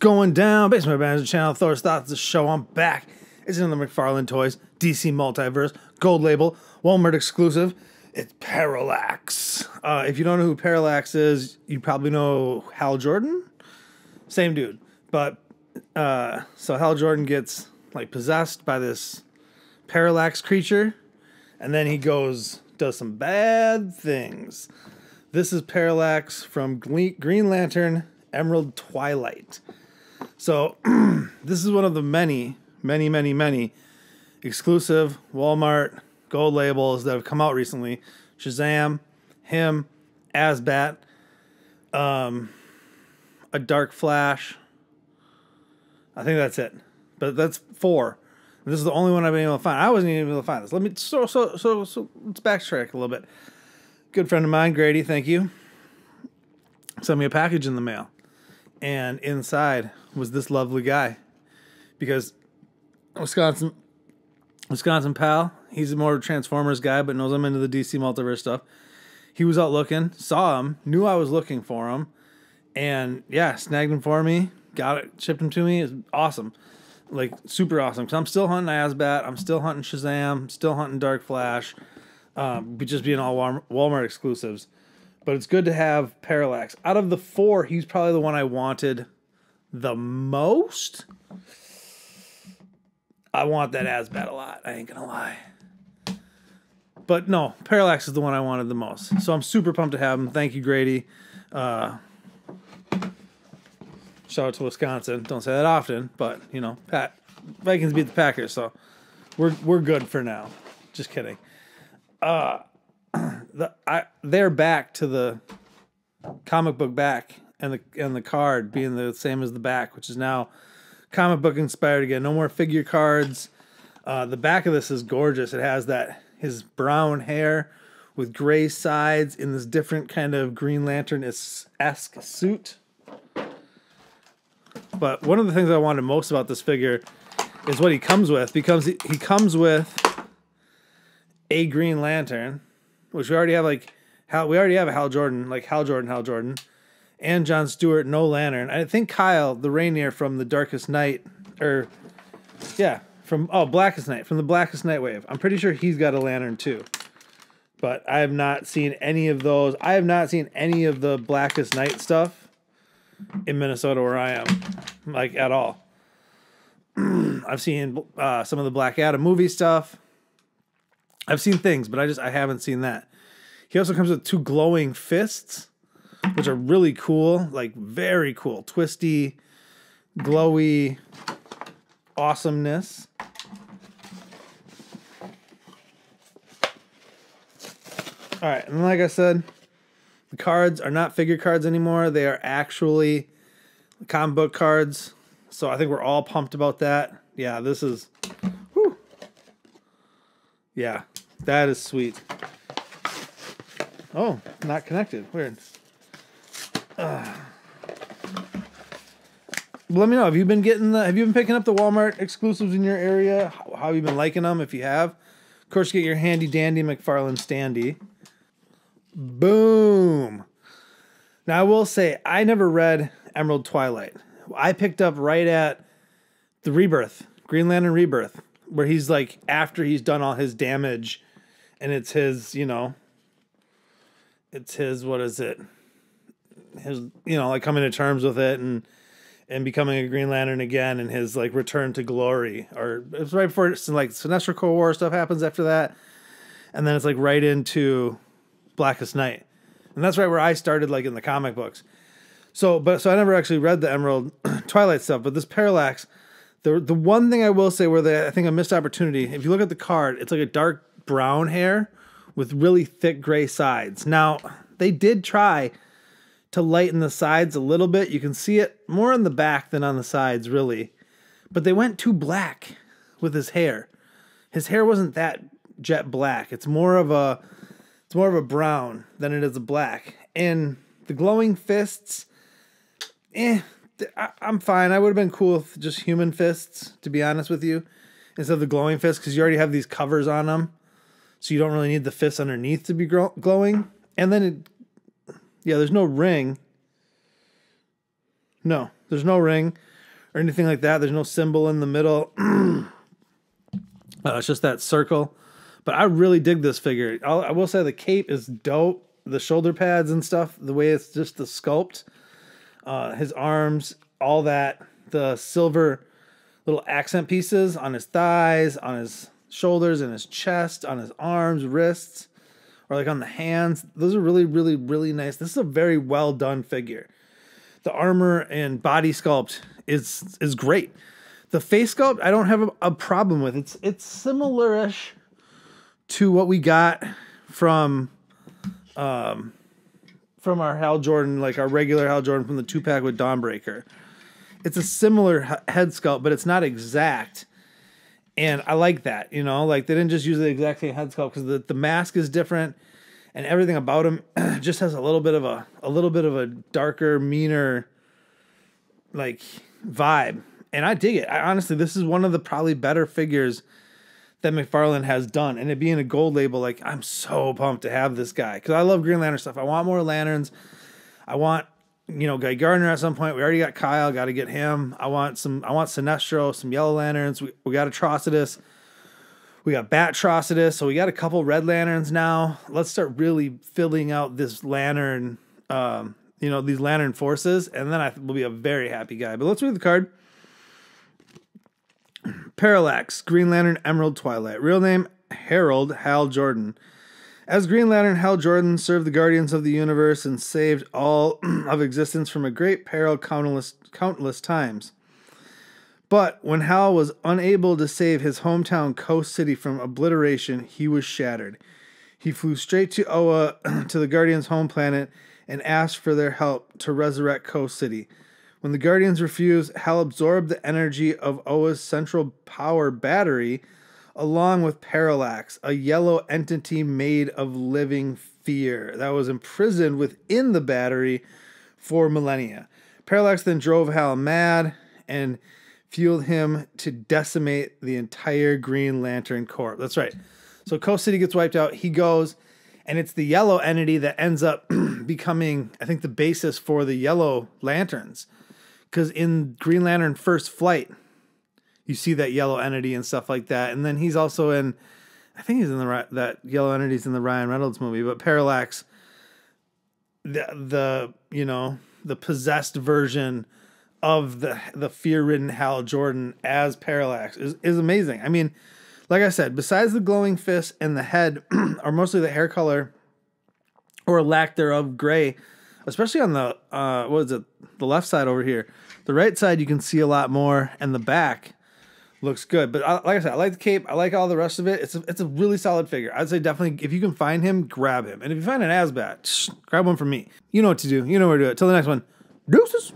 going down? Basement Manager Channel, Thor's Thoughts, the show. I'm back. It's in the Mcfarlane Toys, DC Multiverse, Gold Label, Walmart exclusive. It's Parallax. If you don't know who Parallax is, you probably know Hal Jordan. Same dude. But, so Hal Jordan gets, like, possessed by this Parallax creature, and then he does some bad things. This is Parallax from Green Lantern Emerald Twilight. So, this is one of the many exclusive Walmart gold labels that have come out recently. Shazam, him, Asbat, a Dark Flash. I think that's it. But that's 4. And this is the only one I've been able to find. I wasn't even able to find this. So let's backtrack a little bit. Good friend of mine, Grady, thank you, sent me a package in the mail. And inside was this lovely guy. Because Wisconsin pal, he's a more Transformers guy, but knows I'm into the DC Multiverse stuff. He was out looking, saw him, knew I was looking for him, and yeah, snagged him for me, got it, shipped him to me. It's awesome. Like, super awesome. Because I'm still hunting Asbat, I'm still hunting Shazam, still hunting Dark Flash, just being all Walmart exclusives. But it's good to have Parallax. Out of the 4, he's probably the one I wanted the most. I want that Asbat a lot. I ain't gonna lie. But no, Parallax is the one I wanted the most. So I'm super pumped to have him. Thank you, Grady. Shout out to Wisconsin. Don't say that often, but you know, Vikings beat the Packers, so we're good for now. Just kidding. They're back to the comic book back, and the card being the same as the back, which is now comic book inspired again. No more figure cards. The back of this is gorgeous. It has his brown hair with gray sides in this different kind of Green Lantern-esque suit. But one of the things I wanted most about this figure is what he comes with, because he comes with a Green Lantern, which we already have we already have a Hal Jordan, like Hal Jordan, and John Stewart, no Lantern. I think Kyle, the Rainier from the Darkest Night, from the Blackest Night wave. I'm pretty sure he's got a Lantern too. But I have not seen any of those. I have not seen any of the Blackest Night stuff in Minnesota where I am, like, at all. I've seen some of the Black Adam movie stuff. I've seen things, but I haven't seen that. He also comes with 2 glowing fists, which are really cool, like very cool, twisty, glowy awesomeness. All right, and like I said, the cards are not figure cards anymore. They are actually comic book cards. So I think we're all pumped about that. Yeah, this is... Whew. Yeah, that is sweet. Oh, not connected. Weird. Let me know. Have you been picking up the Walmart exclusives in your area? How have you been liking them? If you have, of course, get your handy dandy Mcfarlane standee. Boom. Now I will say I never read Emerald Twilight. I picked up right at the Rebirth, Green Lantern Rebirth, where he's like after he's done all his damage, and it's his, what is it? His, like coming to terms with it and becoming a Green Lantern again, and his like return to glory. Or it's right before like Sinestro Corps War stuff happens after that, and then it's like right into Blackest Night. And that's right where I started, like, in the comic books. So I never actually read the Emerald Twilight stuff, but this Parallax, the one thing I will say where I think a missed opportunity, if you look at the card, it's like a dark brown hair with really thick gray sides. Now, they did try to lighten the sides a little bit. You can see it more on the back than on the sides, really. But they went too black with his hair. His hair wasn't that jet black. It's more of a brown than it is a black. And the glowing fists, I'm fine. I would have been cool with just human fists, to be honest with you, instead of the glowing fists, because you already have these covers on them, so you don't really need the fists underneath to be glowing. And then there's no ring. No, there's no ring. or anything like that. There's no symbol in the middle. It's just that circle. But I really dig this figure. I will say the cape is dope. The shoulder pads and stuff, the way it's just the sculpt, his arms, all that, the silver little accent pieces on his thighs, on his shoulders, and his chest, on his arms, wrists, or like on the hands. Those are really, really, really nice. This is a very well done figure. The armor and body sculpt is great. The face sculpt, I don't have a problem with. It's similar-ish to what we got from our Hal Jordan, like our regular Hal Jordan from the 2-pack with Dawnbreaker. It's a similar head sculpt, but it's not exact. And I like that, you know, like they didn't just use the exact same head sculpt because the mask is different and everything about him just has a little bit of a darker, meaner like vibe. And I dig it. Honestly, this is one of the probably better figures that Mcfarlane has done. And it being a gold label, like I'm so pumped to have this guy because I love Green Lantern stuff. I want more lanterns. I want, you know, Guy Gardner at some point. We already got Kyle, got to get him. I want Sinestro, some Yellow Lanterns. We got Atrocitus. We got Batrocidus. So we got a couple Red Lanterns now. Let's start really filling out this lantern, you know, these lantern forces. And then I will be a very happy guy. But let's read the card. Parallax, Green Lantern Emerald Twilight. Real name, Harold Hal Jordan. As Green Lantern, Hal Jordan served the Guardians of the Universe and saved all of existence from a great peril countless times. But when Hal was unable to save his hometown Coast City from obliteration, he was shattered. He flew straight to Oa, to the Guardians' home planet, and asked for their help to resurrect Coast City. When the Guardians refused, Hal absorbed the energy of Oa's central power battery, along with Parallax, a yellow entity made of living fear that was imprisoned within the battery for millennia. Parallax then drove Hal mad and fueled him to decimate the entire Green Lantern Corps. That's right. So Coast City gets wiped out. He goes, and it's the yellow entity that ends up becoming, I think, the basis for the Yellow Lanterns. Because in Green Lantern First Flight, you see that yellow entity and stuff like that. And then he's also in, I think he's in that yellow entity's in the Ryan Reynolds movie, but Parallax, the you know, the possessed version of the fear-ridden Hal Jordan as Parallax is amazing. I mean, like I said, besides the glowing fist and the head, or mostly the hair color or lack thereof gray, especially on the the left side over here. The right side you can see a lot more, and the back looks good. But like I said, I like the cape. I like all the rest of it. It's a really solid figure. I'd say definitely, if you can find him, grab him. And if you find an Asbat, grab one from me. You know what to do. You know where to do it. Till the next one. Deuces.